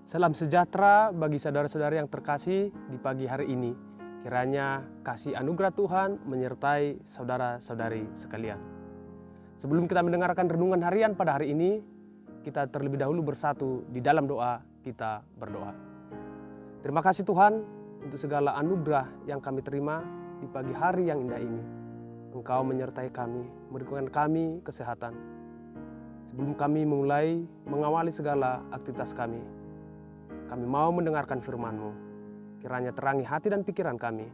Salam sejahtera bagi saudara-saudara yang terkasih di pagi hari ini. Kiranya kasih anugerah Tuhan menyertai saudara-saudari sekalian. Sebelum kita mendengarkan renungan harian pada hari ini, kita terlebih dahulu bersatu di dalam doa, kita berdoa. Terima kasih Tuhan untuk segala anugerah yang kami terima di pagi hari yang indah ini. Engkau menyertai kami, memberikan kami kesehatan. Sebelum kami mulai mengawali segala aktivitas kami mau mendengarkan firman-Mu. Kiranya terangi hati dan pikiran kami,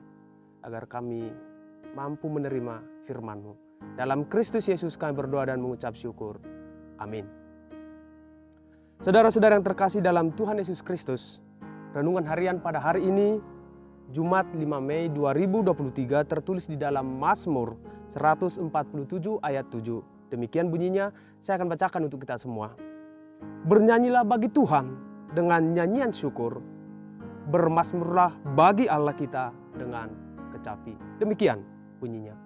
agar kami mampu menerima firman-Mu. Dalam Kristus Yesus kami berdoa dan mengucap syukur. Amin. Saudara-saudara yang terkasih dalam Tuhan Yesus Kristus, renungan harian pada hari ini, Jumat 5 Mei 2023, tertulis di dalam Mazmur 147 ayat 7. Demikian bunyinya, saya akan bacakan untuk kita semua. Bernyanyilah bagi Tuhan dengan nyanyian syukur, bermazmurlah bagi Allah kita dengan kecapi. Demikian bunyinya.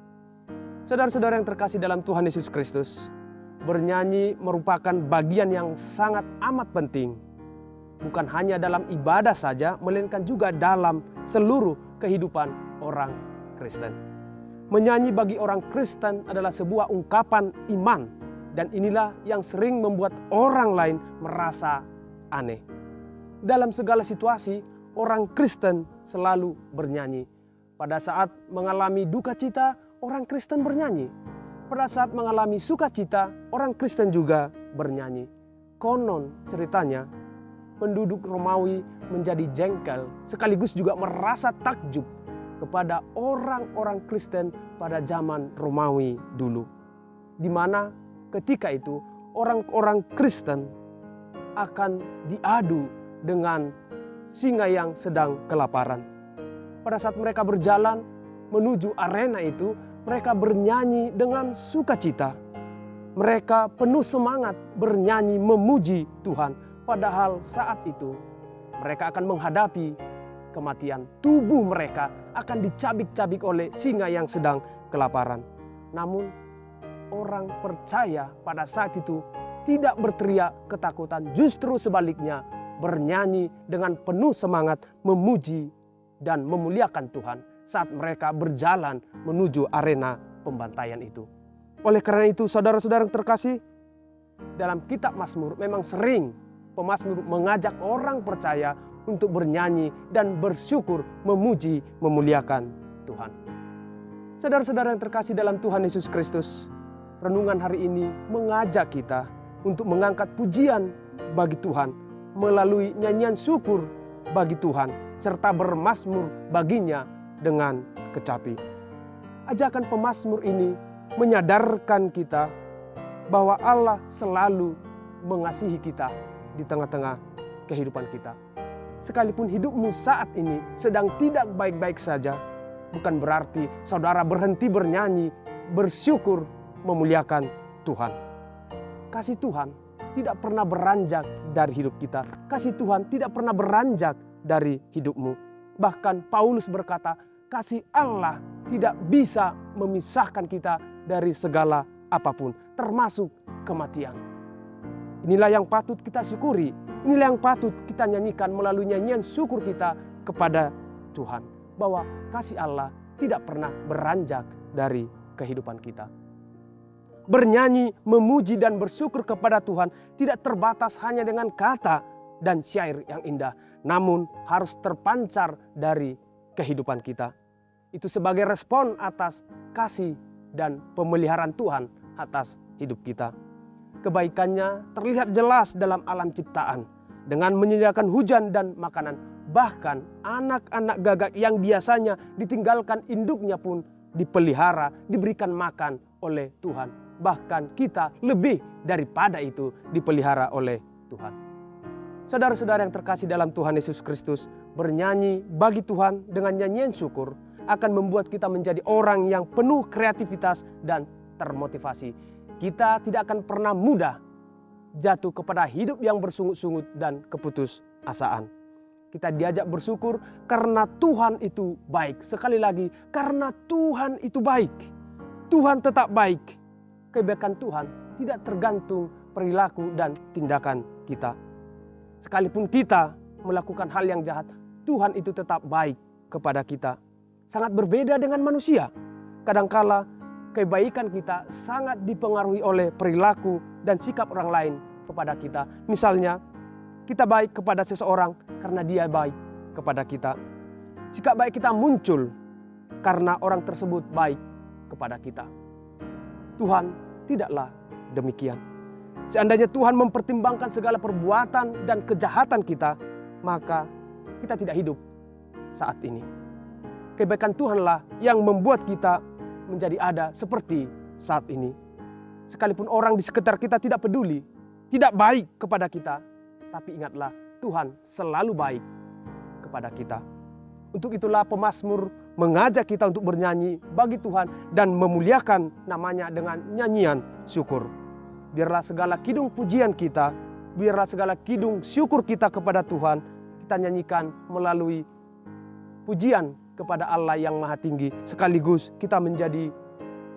Saudara-saudara yang terkasih dalam Tuhan Yesus Kristus, bernyanyi merupakan bagian yang sangat amat penting. Bukan hanya dalam ibadah saja, melainkan juga dalam seluruh kehidupan orang Kristen. Menyanyi bagi orang Kristen adalah sebuah ungkapan iman, dan inilah yang sering membuat orang lain merasa aneh. Dalam segala situasi, orang Kristen selalu bernyanyi. Pada saat mengalami duka cita, orang Kristen bernyanyi. Pada saat mengalami sukacita, orang Kristen juga bernyanyi. Konon ceritanya, penduduk Romawi menjadi jengkel sekaligus juga merasa takjub kepada orang-orang Kristen pada zaman Romawi dulu. Di mana ketika itu orang-orang Kristen akan diadu dengan singa yang sedang kelaparan. Pada saat mereka berjalan menuju arena itu, mereka bernyanyi dengan sukacita. Mereka penuh semangat bernyanyi memuji Tuhan. Padahal saat itu mereka akan menghadapi kematian. Tubuh mereka akan dicabik-cabik oleh singa yang sedang kelaparan. Namun orang percaya pada saat itu tidak berteriak ketakutan, justru sebaliknya bernyanyi dengan penuh semangat memuji dan memuliakan Tuhan saat mereka berjalan menuju arena pembantaian itu. Oleh karena itu, saudara-saudara yang terkasih, dalam kitab Mazmur memang sering pemazmur mengajak orang percaya untuk bernyanyi dan bersyukur, memuji, memuliakan Tuhan. Saudara-saudara yang terkasih dalam Tuhan Yesus Kristus, renungan hari ini mengajak kita untuk mengangkat pujian bagi Tuhan melalui nyanyian syukur bagi Tuhan serta bermazmur baginya dengan kecapi. Ajakan pemazmur ini menyadarkan kita bahwa Allah selalu mengasihi kita di tengah-tengah kehidupan kita. Sekalipun hidupmu saat ini sedang tidak baik-baik saja, bukan berarti saudara berhenti bernyanyi, bersyukur, memuliakan Tuhan. Kasih Tuhan tidak pernah beranjak dari hidup kita. Kasih Tuhan tidak pernah beranjak dari hidupmu. Bahkan Paulus berkata, kasih Allah tidak bisa memisahkan kita dari segala apapun, termasuk kematian. Inilah yang patut kita syukuri. Inilah yang patut kita nyanyikan melalui nyanyian syukur kita kepada Tuhan. Bahwa kasih Allah tidak pernah beranjak dari kehidupan kita. Bernyanyi, memuji dan bersyukur kepada Tuhan tidak terbatas hanya dengan kata dan syair yang indah, namun harus terpancar dari kehidupan kita. Itu sebagai respon atas kasih dan pemeliharaan Tuhan atas hidup kita. Kebaikannya terlihat jelas dalam alam ciptaan dengan menyediakan hujan dan makanan. Bahkan anak-anak gagak yang biasanya ditinggalkan induknya pun dipelihara, diberikan makan oleh Tuhan. Bahkan kita lebih daripada itu dipelihara oleh Tuhan. Saudara-saudara yang terkasih dalam Tuhan Yesus Kristus, bernyanyi bagi Tuhan dengan nyanyian syukur akan membuat kita menjadi orang yang penuh kreativitas dan termotivasi. Kita tidak akan pernah mudah jatuh kepada hidup yang bersungut-sungut dan keputusasaan. Kita diajak bersyukur karena Tuhan itu baik. Sekali lagi, karena Tuhan itu baik. Tuhan tetap baik. Kebaikan Tuhan tidak tergantung perilaku dan tindakan kita. Sekalipun kita melakukan hal yang jahat, Tuhan itu tetap baik kepada kita. Sangat berbeda dengan manusia. Kadangkala kebaikan kita sangat dipengaruhi oleh perilaku dan sikap orang lain kepada kita. Misalnya, kita baik kepada seseorang karena dia baik kepada kita. Sikap baik kita muncul karena orang tersebut baik kepada kita. Tuhan tidaklah demikian. Seandainya Tuhan mempertimbangkan segala perbuatan dan kejahatan kita, maka kita tidak hidup saat ini. Kebaikan Tuhanlah yang membuat kita menjadi ada seperti saat ini. Sekalipun orang di sekitar kita tidak peduli, tidak baik kepada kita, tapi ingatlah, Tuhan selalu baik kepada kita. Untuk itulah pemazmur mengajak kita untuk bernyanyi bagi Tuhan dan memuliakan namanya dengan nyanyian syukur. Biarlah segala kidung pujian kita, biarlah segala kidung syukur kita kepada Tuhan, kita nyanyikan melalui pujian kepada Allah yang Maha Tinggi. Sekaligus kita menjadi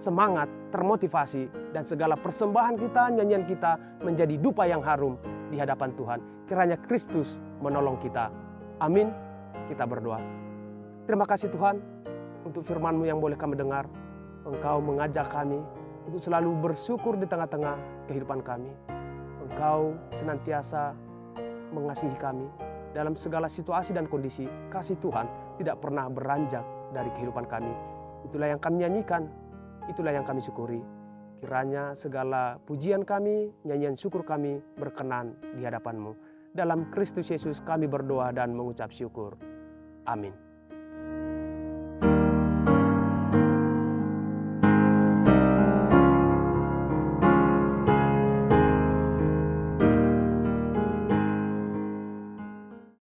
semangat, termotivasi, dan segala persembahan kita, nyanyian kita menjadi dupa yang harum di hadapan Tuhan. Kiranya Kristus menolong kita. Amin. Kita berdoa. Terima kasih Tuhan untuk firman-Mu yang boleh kami dengar. Engkau mengajak kami untuk selalu bersyukur di tengah-tengah kehidupan kami. Engkau senantiasa mengasihi kami dalam segala situasi dan kondisi. Kasih Tuhan tidak pernah beranjak dari kehidupan kami. Itulah yang kami nyanyikan, itulah yang kami syukuri. Kiranya segala pujian kami, nyanyian syukur kami berkenan di hadapan-Mu. Dalam Kristus Yesus kami berdoa dan mengucap syukur. Amin.